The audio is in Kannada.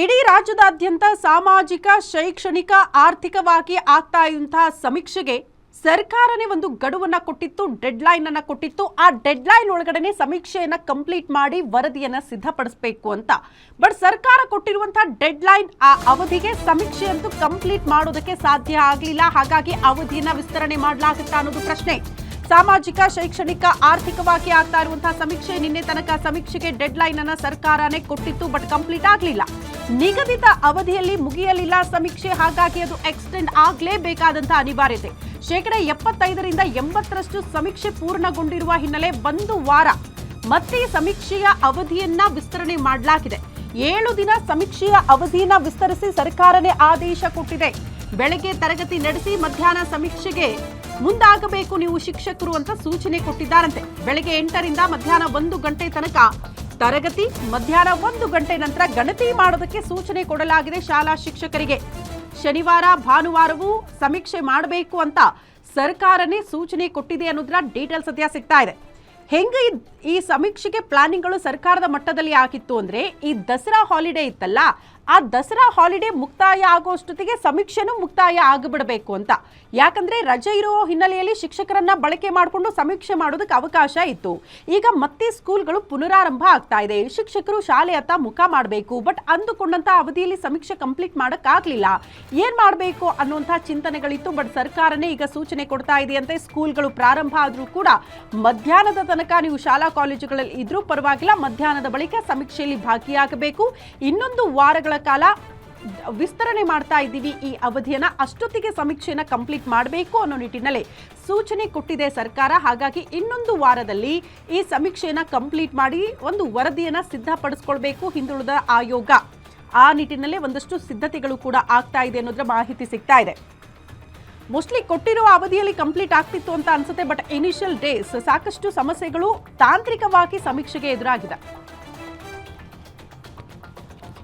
ಇಡೀ ರಾಜ್ಯದಾದ್ಯಂತ ಸಾಮಾಜಿಕ ಶೈಕ್ಷಣಿಕ ಆರ್ಥಿಕವಾಗಿ ಆಗ್ತಾ ಇರುವಂತಹ ಸಮೀಕ್ಷೆಗೆ ಸರ್ಕಾರನೇ ಒಂದು ಗಡುವನ್ನ ಕೊಟ್ಟಿತ್ತು, ಡೆಡ್ಲೈನ್ ಅನ್ನ ಕೊಟ್ಟಿತ್ತು. ಆ ಡೆಡ್ಲೈನ್ ಒಳಗಡೆನೆ ಸಮೀಕ್ಷೆಯನ್ನ ಕಂಪ್ಲೀಟ್ ಮಾಡಿ ವರದಿಯನ್ನ ಸಿದ್ಧಪಡಿಸಬೇಕು ಅಂತ. ಬಟ್ ಸರ್ಕಾರ ಕೊಟ್ಟಿರುವಂತಹ ಡೆಡ್ಲೈನ್ ಆ ಅವಧಿಗೆ ಸಮೀಕ್ಷೆ ಅಂತೂ ಕಂಪ್ಲೀಟ್ ಮಾಡೋದಕ್ಕೆ ಸಾಧ್ಯ ಆಗಲಿಲ್ಲ. ಹಾಗಾಗಿ ಅವಧಿಯನ್ನ ವಿಸ್ತರಣೆ ಮಾಡಲಾಗುತ್ತಾ ಅನ್ನೋದು ಪ್ರಶ್ನೆ. ಸಾಮಾಜಿಕ ಶೈಕ್ಷಣಿಕ ಆರ್ಥಿಕವಾಗಿ ಆಗ್ತಾ ಇರುವಂತಹ ಸಮೀಕ್ಷೆ ನಿನ್ನೆ ತನಕ ಸಮೀಕ್ಷೆಗೆ ಡೆಡ್ಲೈನ್ ಅನ್ನ ಸರ್ಕಾರನೇ ಕೊಟ್ಟಿತ್ತು, ಬಟ್ ಕಂಪ್ಲೀಟ್ ಆಗಲಿಲ್ಲ. ನಿಗದಿತ ಅವಧಿಯಲ್ಲಿ ಮುಗಿಯಲಿಲ್ಲ ಸಮೀಕ್ಷೆ. ಹಾಗಾಗಿ ಅದು ಎಕ್ಸ್ಟೆಂಡ್ ಆಗಲೇಬೇಕಾದಂತಹ ಅನಿವಾರ್ಯತೆ. 75% 80% ಸಮೀಕ್ಷೆ ಪೂರ್ಣಗೊಂಡಿರುವ ಹಿನ್ನೆಲೆ ಒಂದು ವಾರ ಮತ್ತೆ ಸಮೀಕ್ಷೆಯ ಅವಧಿಯನ್ನ ವಿಸ್ತರಣೆ ಮಾಡಲಾಗಿದೆ. 7 ದಿನ ಸಮೀಕ್ಷೆಯ ಅವಧಿಯನ್ನ ವಿಸ್ತರಿಸಿ ಸರ್ಕಾರನೇ ಆದೇಶ ಕೊಟ್ಟಿದೆ. ಬೆಳಗ್ಗೆ ತರಗತಿ ನಡೆಸಿ ಮಧ್ಯಾಹ್ನ ಸಮೀಕ್ಷೆಗೆ ಮುಂದಾಗಬೇಕು ನೀವು ಶಿಕ್ಷಕರು ಅಂತ ಸೂಚನೆ ಕೊಟ್ಟಿದ್ದಾರಂತೆ. ಬೆಳಗ್ಗೆ 8 ರಿಂದ ಮಧ್ಯಾಹ್ನ 1 ಗಂಟೆ ತನಕ ತರಗತಿ, ಮಧ್ಯಾಹ್ನ 1 ಗಂಟೆ ನಂತರ ಗಣತಿ ಮಾಡೋದಕ್ಕೆ ಸೂಚನೆ ಕೊಡಲಾಗಿದೆ ಶಾಲಾ ಶಿಕ್ಷಕರಿಗೆ. ಶನಿವಾರ ಭಾನುವಾರವೂ ಸಮೀಕ್ಷೆ ಮಾಡಬೇಕು ಅಂತ ಸರ್ಕಾರನೇ ಸೂಚನೆ ಕೊಟ್ಟಿದೆ ಅನ್ನೋದ್ರ ಡೀಟೇಲ್ಸ್ ಸದ್ಯ ಸಿಗ್ತಾ ಇದೆ. ಹೆಂಗೆ ಈ ಸಮೀಕ್ಷೆಗೆ ಪ್ಲಾನಿಂಗ್ಗಳು ಸರ್ಕಾರದ ಮಟ್ಟದಲ್ಲಿ ಆಗಿತ್ತು ಅಂದ್ರೆ, ಈ ದಸರಾ ಹಾಲಿಡೇ ಇತ್ತಲ್ಲ, ಆ ದಸರಾ ಹಾಲಿಡೇ ಮುಕ್ತಾಯ ಆಗೋಷ್ಟೊತ್ತಿಗೆ ಸಮೀಕ್ಷೆನೂ ಮುಕ್ತಾಯ ಆಗಿಬಿಡಬೇಕು ಅಂತ. ಯಾಕಂದ್ರೆ ರಜೆ ಇರುವ ಹಿನ್ನೆಲೆಯಲ್ಲಿ ಶಿಕ್ಷಕರನ್ನ ಬಳಕೆ ಮಾಡಿಕೊಂಡು ಸಮೀಕ್ಷೆ ಮಾಡೋದಕ್ಕೆ ಅವಕಾಶ ಇತ್ತು. ಈಗ ಮತ್ತೆ ಸ್ಕೂಲ್ಗಳು ಪುನರಾರಂಭ ಆಗ್ತಾ ಇದೆ, ಶಿಕ್ಷಕರು ಶಾಲೆಯತ್ತ ಮುಖ ಮಾಡಬೇಕು. ಬಟ್ ಅಂದುಕೊಂಡಂತ ಅವಧಿಯಲ್ಲಿ ಸಮೀಕ್ಷೆ ಕಂಪ್ಲೀಟ್ ಮಾಡೋಕ್ಕಾಗಲಿಲ್ಲ. ಏನ್ ಮಾಡಬೇಕು ಅನ್ನುವಂತಹ ಚಿಂತನೆಗಳಿತ್ತು. ಬಟ್ ಸರ್ಕಾರನೇ ಈಗ ಸೂಚನೆ ಕೊಡ್ತಾ ಇದೆಯಂತೆ. ಸ್ಕೂಲ್ಗಳು ಪ್ರಾರಂಭ ಆದ್ರೂ ಕೂಡ ಮಧ್ಯಾಹ್ನದ ತನಕ ನೀವು ಶಾಲಾ ಕಾಲೇಜುಗಳಲ್ಲಿ ಇದ್ರೂ ಪರವಾಗಿಲ್ಲ, ಮಧ್ಯಾಹ್ನದ ಬಳಿಕ ಸಮೀಕ್ಷೆಯಲ್ಲಿ ಭಾಗಿಯಾಗಬೇಕು. ಇನ್ನೊಂದು ವಾರಗಳ ಕಾಲ ವಿಸ್ತರಣೆ ಮಾಡ್ತಾ ಇದ್ದೀವಿ ಈ ಅವಧಿಯನ್ನ, ಅಷ್ಟೊತ್ತಿಗೆ ಸಮೀಕ್ಷೆಯನ್ನ ಕಂಪ್ಲೀಟ್ ಮಾಡಬೇಕು ಅನ್ನೋ ನಿಟ್ಟಿನಲ್ಲಿ ಸೂಚನೆ ಕೊಟ್ಟಿದೆ ಸರ್ಕಾರ. ಹಾಗಾಗಿ ಇನ್ನೊಂದು ವಾರದಲ್ಲಿ ಈ ಸಮೀಕ್ಷೆಯನ್ನ ಕಂಪ್ಲೀಟ್ ಮಾಡಿ ಒಂದು ವರದಿಯನ್ನ ಸಿದ್ಧಪಡಿಸ್ಕೊಳ್ಬೇಕು ಹಿಂದುಳಿದ ಆಯೋಗ. ಆ ನಿಟ್ಟಿನಲ್ಲಿ ಒಂದಷ್ಟು ಸಿದ್ಧತೆಗಳು ಕೂಡ ಆಗ್ತಾ ಇದೆ ಅನ್ನೋದ್ರ ಮಾಹಿತಿ ಸಿಗ್ತಾ ಇದೆ. ಮೋಸ್ಟ್ಲಿ ಕೊಟ್ಟಿರುವ ಅವಧಿಯಲ್ಲಿ ಕಂಪ್ಲೀಟ್ ಆಗ್ತಿತ್ತು ಅಂತ ಅನ್ಸುತ್ತೆ. ಬಟ್ ಇನಿಷಿಯಲ್ ಡೇಸ್ ಸಾಕಷ್ಟು ಸಮಸ್ಯೆಗಳು ತಾಂತ್ರಿಕವಾಗಿ ಸಮೀಕ್ಷೆಗೆ ಎದುರಾಗಿದೆ.